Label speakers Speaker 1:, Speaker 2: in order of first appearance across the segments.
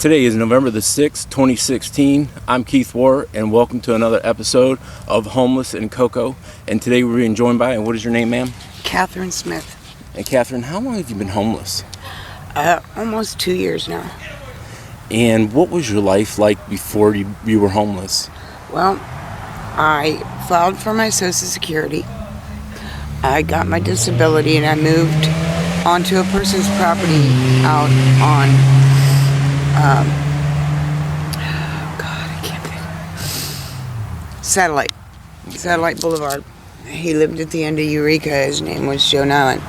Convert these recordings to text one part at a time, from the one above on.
Speaker 1: Today is November the 6th, 2016. I'm Keith Warr, and welcome to another episode of Homeless and Cocoa. And today we're being joined by, and what is your name, ma'am?
Speaker 2: Catherine Smith.
Speaker 1: And Catherine, how long have you been homeless?
Speaker 2: Almost 2 years now.
Speaker 1: And what was your life like before you were homeless?
Speaker 2: Well, I filed for my Social Security. I got my disability and I moved onto a person's property out on Satellite Boulevard. He lived at the end of Eureka. His name was Joe Nyland.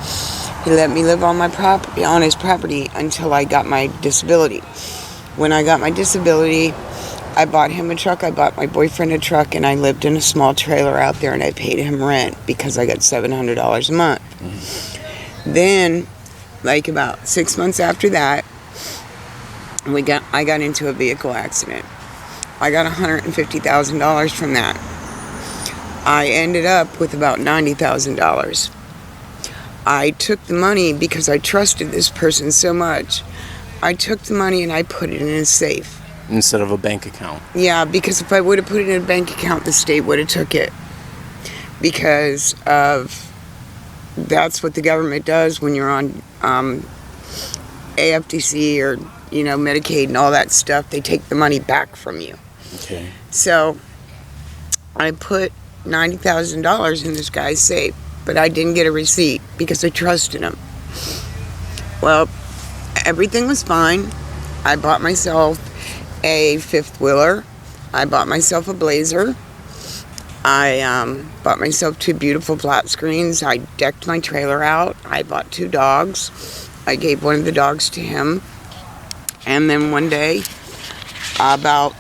Speaker 2: He let me live on his property until I got my disability. When I got my disability, I bought him a truck, I bought my boyfriend a truck, and I lived in a small trailer out there, and I paid him rent because I got $700 a month. Mm-hmm. Then, like about 6 months after that, I got into a vehicle accident. I got $150,000 from that. I ended up with about $90,000. I took the money because I trusted this person so much. I took the money and I put it in a safe.
Speaker 1: Instead of a bank account? Yeah,
Speaker 2: because if I would have put it in a bank account, the state would have took it. Because that's what the government does when you're on AFDC or Medicaid and all that stuff. They take the money back from you.
Speaker 1: Okay.
Speaker 2: So I put $90,000 in this guy's safe, but I didn't get a receipt because I trusted him. Well, everything was fine. I bought myself a fifth wheeler. I bought myself a Blazer. I bought myself 2 beautiful flat screens. I decked my trailer out. I bought 2 dogs. I gave one of the dogs to him. And then one day, about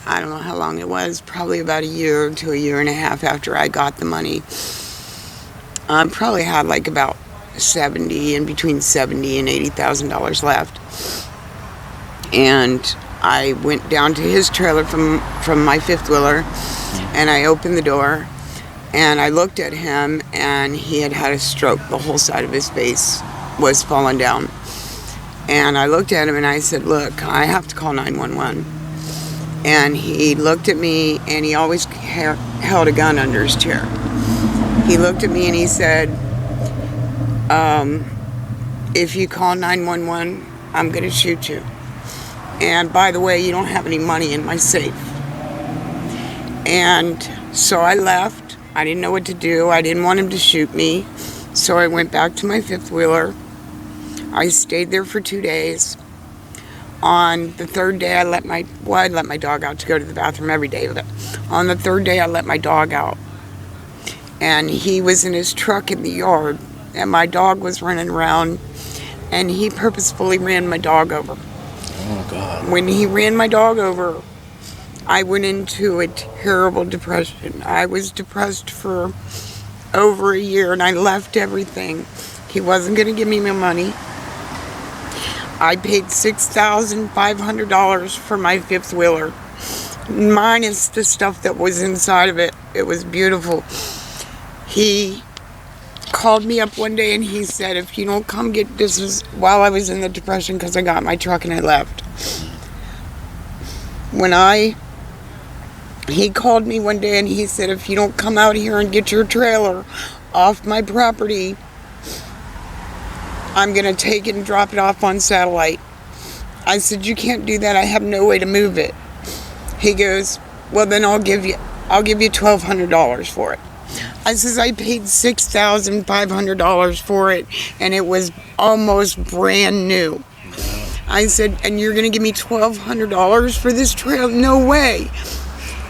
Speaker 2: I don't know how long it was, probably about a year to a year and a half after I got the money, I probably had like about between $70,000 and $80,000 left. And I went down to his trailer from my fifth wheeler, and I opened the door, and I looked at him, and he had had a stroke. The whole side of his face was fallen down. And I looked at him and I said, "Look, I have to call 911. And he looked at me, and he always held a gun under his chair. He looked at me and he said, if you call 911, I'm going to shoot you. And by the way, you don't have any money in my safe." And so I left. I didn't know what to do. I didn't want him to shoot me. So I went back to my fifth wheeler. I stayed there for 2 days. On the third day, I let my dog out to go to the bathroom every day. On the third day, I let my dog out. And he was in his truck in the yard, and my dog was running around, and he purposefully ran my dog over.
Speaker 1: Oh, God.
Speaker 2: When he ran my dog over, I went into a terrible depression. I was depressed for over a year, and I left everything. He wasn't going to give me my money. I paid $6,500 for my fifth wheeler, minus the stuff that was inside of it. It was beautiful. He called me up one day and he said, "If you don't come get this," was while I was in the depression because I got my truck and I left. He called me one day and he said, "If you don't come out here and get your trailer off my property, I'm going to take it and drop it off on Satellite." I said, "You can't do that. I have no way to move it." He goes, "Well, then I'll give you $1,200 for it." I says, "I paid $6,500 for it, and it was almost brand new." I said, "And you're going to give me $1,200 for this trailer? No way."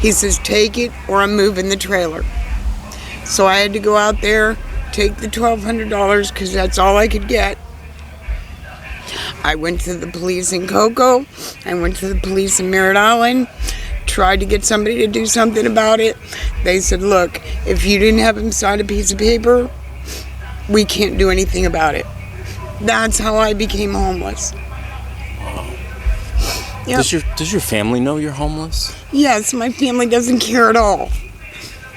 Speaker 2: He says, "Take it or I'm moving the trailer." So I had to go out there, take the $1,200 because that's all I could get. I went to the police in Cocoa. I went to the police in Merritt Island. Tried to get somebody to do something about it. They said, "Look, if you didn't have him sign a piece of paper, we can't do anything about it." That's how I became homeless.
Speaker 1: Wow.
Speaker 2: Yep.
Speaker 1: Does your family know you're homeless?
Speaker 2: Yes, my family doesn't care at all.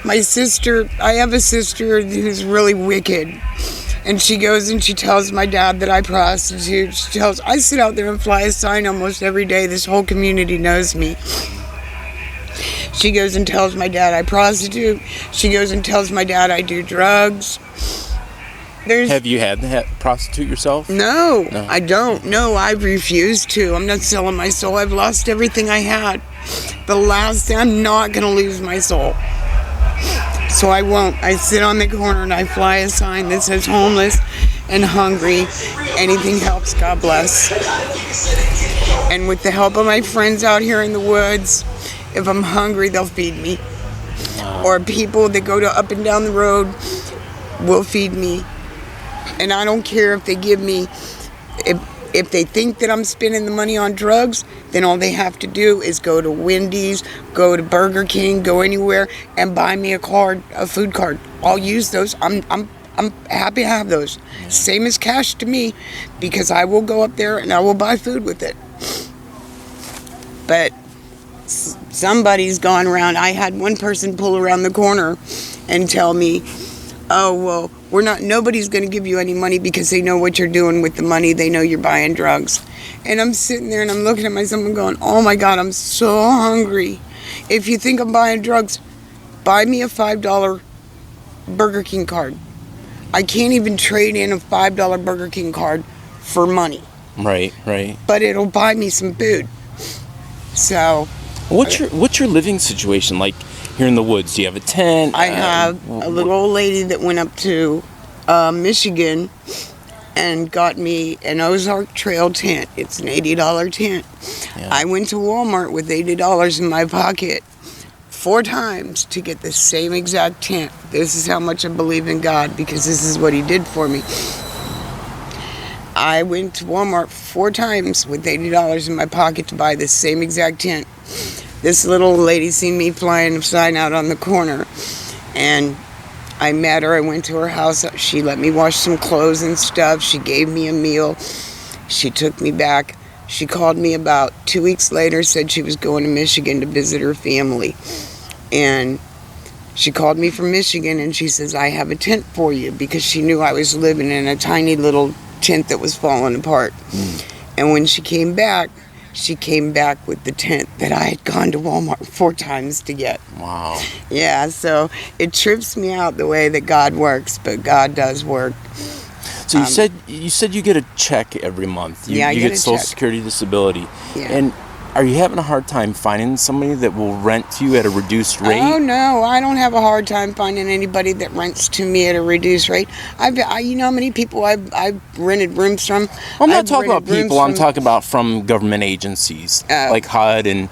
Speaker 2: I have a sister who's really wicked. And she goes and she tells my dad that I prostitute. I sit out there and fly a sign almost every day. This whole community knows me. She goes and tells my dad I prostitute. She goes and tells my dad I do drugs.
Speaker 1: Have you had to prostitute yourself?
Speaker 2: No, I don't. No, I refuse to. I'm not selling my soul. I've lost everything I had. I'm not going to lose my soul. So I won't. I sit on the corner and I fly a sign that says homeless and hungry. Anything helps, God bless. And with the help of my friends out here in the woods, if I'm hungry, they'll feed me. Or people that go up and down the road will feed me. And I don't care if they give me, if they think that I'm spending the money on drugs, then all they have to do is go to Wendy's, go to Burger King, go anywhere and buy me a food card. I'll use those. I'm happy to have those. Same as cash to me, because I will go up there and I will buy food with it. But somebody's gone around. I had one person pull around the corner and tell me, oh, well, nobody's going to give you any money because they know what you're doing with the money. They know you're buying drugs. And I'm sitting there and I'm looking at myself and going, oh my God, I'm so hungry. If you think I'm buying drugs, buy me a $5 Burger King card. I can't even trade in a $5 Burger King card for money.
Speaker 1: Right.
Speaker 2: But it'll buy me some food. So,
Speaker 1: what's your living situation like here in the woods? Do you have a tent?
Speaker 2: I have a little old lady that went up to Michigan and got me an Ozark Trail tent. It's an $80 tent. Yeah. I went to Walmart with $80 in my pocket 4 times to get the same exact tent. This is how much I believe in God, because this is what He did for me. I went to Walmart 4 times with $80 in my pocket to buy the same exact tent. This little lady seen me flying a sign out on the corner, and I met her. I went to her house. She let me wash some clothes and stuff. She gave me a meal. She took me back. She called me about 2 weeks later, said she was going to Michigan to visit her family. And she called me from Michigan, and she says, I have a tent for you, because she knew I was living in a tiny little tent that was falling apart. And when she came back with the tent that I had gone to Walmart 4 times to get.
Speaker 1: Wow.
Speaker 2: Yeah, so it trips me out the way that God works, but God does work.
Speaker 1: So you said you get a check every month. You get Social Security disability.
Speaker 2: Yeah.
Speaker 1: And are you having a hard time finding somebody that will rent to you at a reduced rate?
Speaker 2: Oh no, I don't have a hard time finding anybody that rents to me at a reduced rate. You know how many people I've rented rooms from?
Speaker 1: I'm not talking about people. I'm talking about from government agencies like HUD and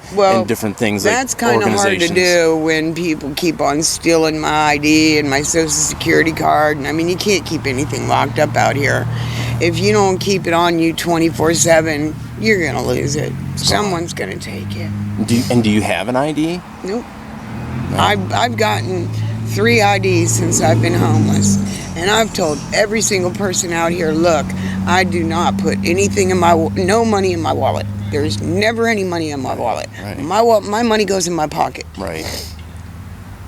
Speaker 1: different things.
Speaker 2: That's
Speaker 1: like
Speaker 2: kind of hard to do when people keep on stealing my ID and my Social Security card. And I mean, you can't keep anything locked up out here. If you don't keep it on you 24/7, you're going to lose it. Someone's going to take it.
Speaker 1: Do you have an ID?
Speaker 2: Nope. No. I've gotten 3 IDs since I've been homeless. And I've told every single person out here, look, I do not put anything no money in my wallet. There's never any money in my wallet.
Speaker 1: Right.
Speaker 2: My money goes in my pocket.
Speaker 1: Right.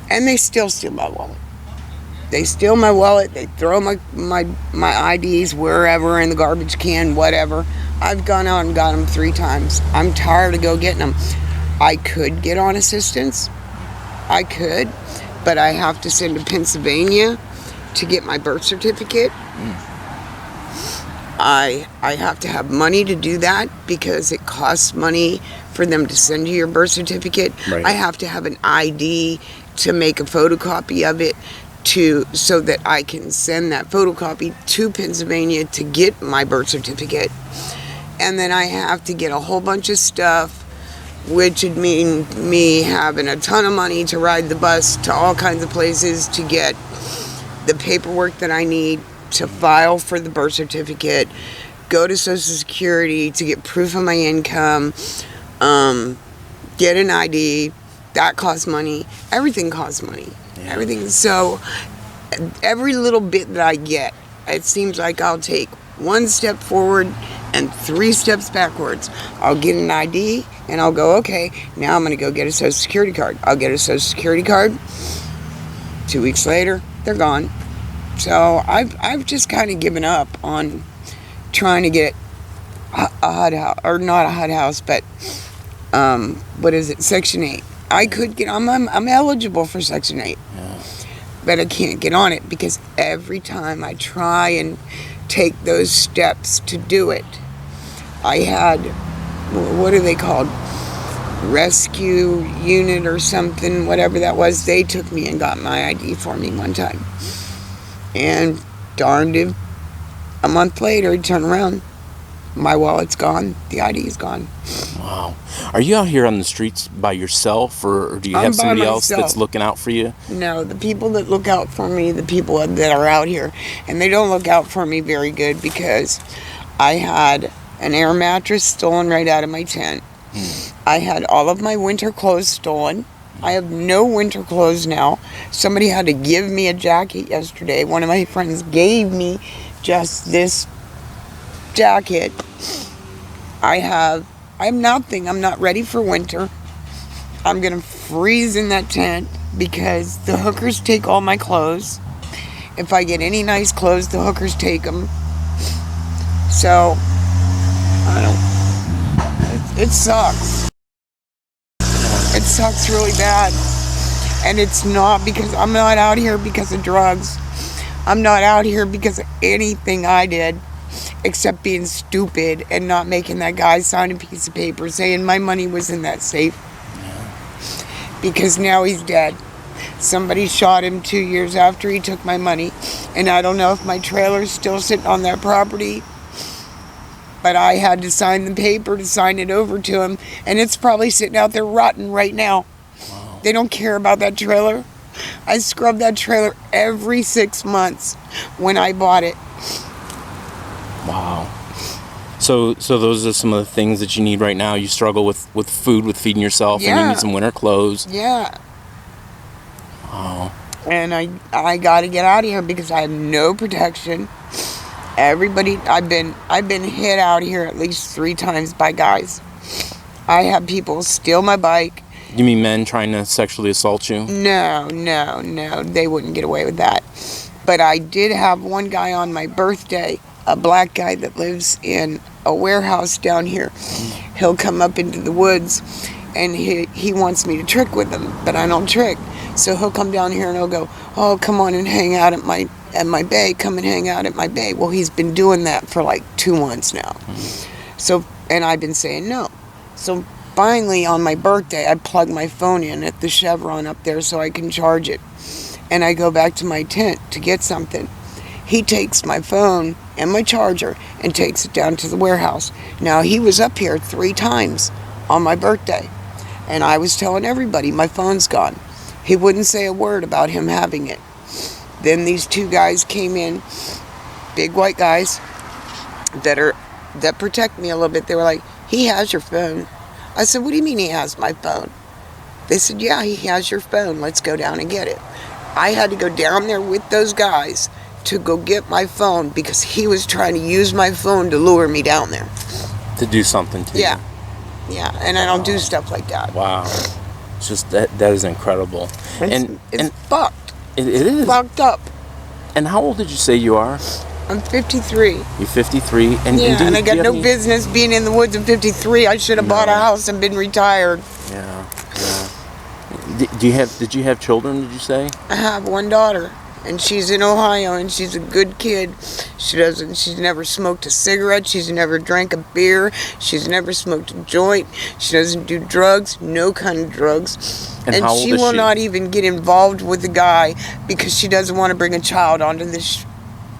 Speaker 2: And they still steal my wallet. They steal my wallet. They throw my IDs wherever, in the garbage can, whatever. I've gone out and got them 3 times. I'm tired of getting them. I could get on assistance. I could, but I have to send to Pennsylvania to get my birth certificate. I have to have money to do that, because it costs money for them to send you your birth certificate.
Speaker 1: Right.
Speaker 2: I have to have an ID to make a photocopy of it, so that I can send that photocopy to Pennsylvania to get my birth certificate. And then I have to get a whole bunch of stuff, which would mean me having a ton of money to ride the bus to all kinds of places to get the paperwork that I need to file for the birth certificate, go to Social Security to get proof of my income, get an ID. That costs money. Everything costs money. Yeah. Everything. So every little bit that I get, it seems like I'll take 1 step forward and 3 steps backwards. I'll get an ID and I'll go, okay, now I'm going to go get a Social Security card. I'll get a Social Security card. 2 weeks later, they're gone. So I've just kind of given up on trying to get a HUD house, or not a HUD house, but what is it, Section 8. I could get, I'm eligible for Section 8,
Speaker 1: Yeah.
Speaker 2: but I can't get on it because every time I try and take those steps to do it, I had, what are they called? Rescue unit or something, whatever that was. They took me and got my ID for me one time. And darned if a month later, he turned around. My wallet's gone. The ID's gone.
Speaker 1: Wow. Are you out here on the streets by yourself, or do you
Speaker 2: I'm
Speaker 1: have
Speaker 2: by
Speaker 1: somebody else
Speaker 2: myself.
Speaker 1: that's looking out for you?
Speaker 2: No, the people that look out for me, the people that are out here, and they don't look out for me very good because I had an air mattress stolen right out of my tent. I had all of my winter clothes stolen. I have no winter clothes now. Somebody had to give me a jacket yesterday. One of my friends gave me just this jacket. I'm nothing. I'm not ready for winter. I'm gonna freeze in that tent because the hookers take all my clothes. If I get any nice clothes, the hookers take them. So, it sucks. It sucks really bad. And it's not because I'm not out here because of drugs. I'm not out here because of anything I did except being stupid and not making that guy sign a piece of paper saying my money was in that safe. Because now he's dead. Somebody shot him 2 years after he took my money. And I don't know if my trailer's still sitting on that property. But I had to sign the paper to sign it over to him. And it's probably sitting out there rotten right now.
Speaker 1: Wow.
Speaker 2: They don't care about that trailer. I scrub that trailer every 6 months when I bought it.
Speaker 1: Wow. So those are some of the things that you need right now. You struggle with food, with feeding yourself, and you
Speaker 2: Yeah.
Speaker 1: need some winter clothes.
Speaker 2: Yeah.
Speaker 1: Wow.
Speaker 2: And I got to get out of here because I have no protection. Everybody, I've been hit out here at least 3 times by guys. I have people steal my bike.
Speaker 1: You mean men trying to sexually assault you?
Speaker 2: No, they wouldn't get away with that. But I did have one guy on my birthday, a black guy that lives in a warehouse down here. He'll come up into the woods and he wants me to trick with him, but I don't trick. So he'll come down here and he'll go, "Oh, come on and hang out at my bay. Come and hang out at my bay." Well, he's been doing that for like 2 months now. So, and I've been saying no. So finally on my birthday, I plug my phone in at the Chevron up there so I can charge it. And I go back to my tent to get something. He takes my phone and my charger and takes it down to the warehouse. Now, he was up here 3 times on my birthday. And I was telling everybody my phone's gone. He wouldn't say a word about him having it. Then these 2 guys came in, big white guys that protect me a little bit. They were like, "He has your phone." I said, "What do you mean he has my phone?" They said, "Yeah, he has your phone. Let's go down and get it." I had to go down there with those guys to go get my phone because he was trying to use my phone to lure me down there.
Speaker 1: To do something to
Speaker 2: Yeah.
Speaker 1: you?
Speaker 2: Yeah, and I don't do stuff like that.
Speaker 1: Wow. It's just that is incredible.
Speaker 2: It's fucked.
Speaker 1: It is.
Speaker 2: Fucked up.
Speaker 1: And how old did you say you are?
Speaker 2: I'm 53.
Speaker 1: You're 53. And
Speaker 2: Yeah,
Speaker 1: do
Speaker 2: and
Speaker 1: you
Speaker 2: I got
Speaker 1: have
Speaker 2: no
Speaker 1: any-
Speaker 2: business being in the woods at 53. I should have bought a
Speaker 1: No.
Speaker 2: house and been retired.
Speaker 1: Yeah. Did you have children, did you say?
Speaker 2: I have one daughter, and she's in Ohio, and she's a good kid. She's never smoked a cigarette. She's never drank a beer. She's never smoked a joint. She doesn't do drugs, no kind of drugs.
Speaker 1: And how old
Speaker 2: she
Speaker 1: is
Speaker 2: will
Speaker 1: she?
Speaker 2: not even get involved with the guy because she doesn't want to bring a child onto this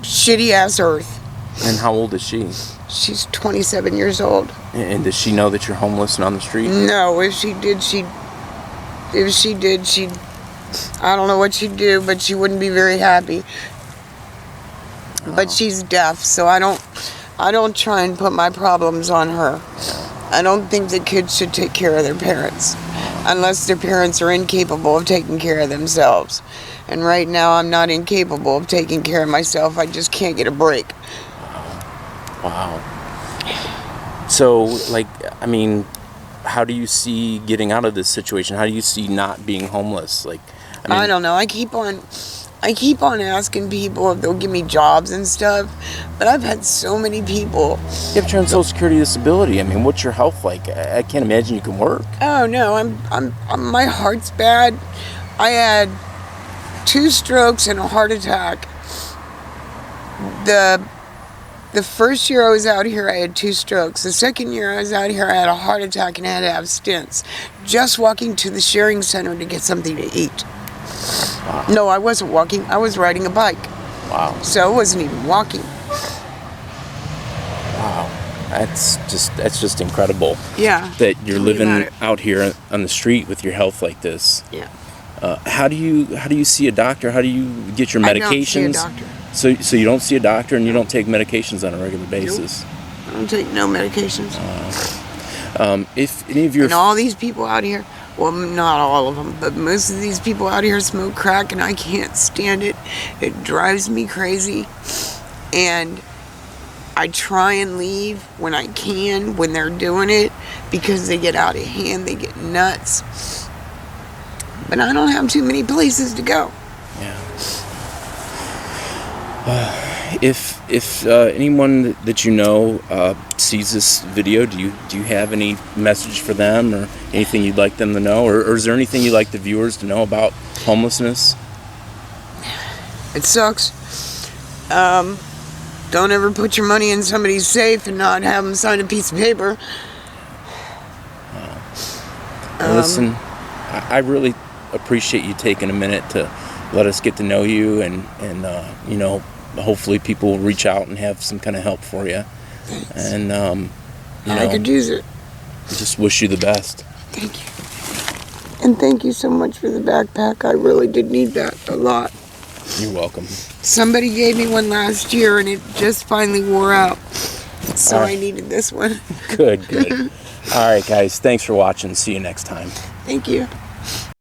Speaker 2: shitty ass earth.
Speaker 1: And how old is she?
Speaker 2: She's 27 years old.
Speaker 1: And does she know that you're homeless and on the street?
Speaker 2: No, if she did, I don't know what she'd do, but she wouldn't be very happy. But she's deaf, so I don't try and put my problems on her. I don't think that kids should take care of their parents unless their parents are incapable of taking care of themselves. And right now I'm not incapable of taking care of myself. I just can't get a break.
Speaker 1: Wow. So, how do you see getting out of this situation? How do you see not being homeless?
Speaker 2: I don't know. I I keep on asking people if they'll give me jobs and stuff, but I've had so many people.
Speaker 1: You have on Social Security disability. I mean, what's your health like? I can't imagine you can work.
Speaker 2: Oh no, I'm my heart's bad. I had 2 strokes and a heart attack. The first year I was out here, I had 2 strokes. The second year I was out here, I had a heart attack and I had to have stents. Just walking to the sharing center to get something to eat.
Speaker 1: Wow.
Speaker 2: No, I wasn't walking. I was riding a bike.
Speaker 1: Wow.
Speaker 2: So I wasn't even walking.
Speaker 1: Wow. That's just incredible.
Speaker 2: Yeah.
Speaker 1: That you're
Speaker 2: Tell me
Speaker 1: living
Speaker 2: about it.
Speaker 1: out here on the street with your health like this.
Speaker 2: Yeah.
Speaker 1: How do you see a doctor? How do you get your
Speaker 2: I
Speaker 1: medications?
Speaker 2: don't see a doctor.
Speaker 1: So you don't see a doctor and you don't take medications on a regular basis.
Speaker 2: I don't take no medications.
Speaker 1: If any of your
Speaker 2: And all these people out here, well, not all of them, but most of these people out here smoke crack, and I can't stand it. It drives me crazy. And I try and leave when I can, when they're doing it, because they get out of hand, they get nuts. But I don't have too many places to go.
Speaker 1: Yeah. If anyone that you know sees this video, do you have any message for them or anything you'd like them to know, or is there anything you'd like the viewers to know about homelessness?
Speaker 2: It sucks. Don't ever put your money in somebody's safe and not have them sign a piece of paper.
Speaker 1: Well, listen, I really appreciate you taking a minute to let us get to know you, and you know, hopefully people will reach out and have some kind of help for you.
Speaker 2: Thanks.
Speaker 1: And you know,
Speaker 2: I could use it.
Speaker 1: just wish you the best.
Speaker 2: Thank you. And thank you so much for the backpack. I really did need that a lot.
Speaker 1: You're welcome.
Speaker 2: Somebody gave me one last year and it just finally wore out. So
Speaker 1: All right.
Speaker 2: I needed this one.
Speaker 1: Good. All right, guys. Thanks for watching. See you next time.
Speaker 2: Thank you.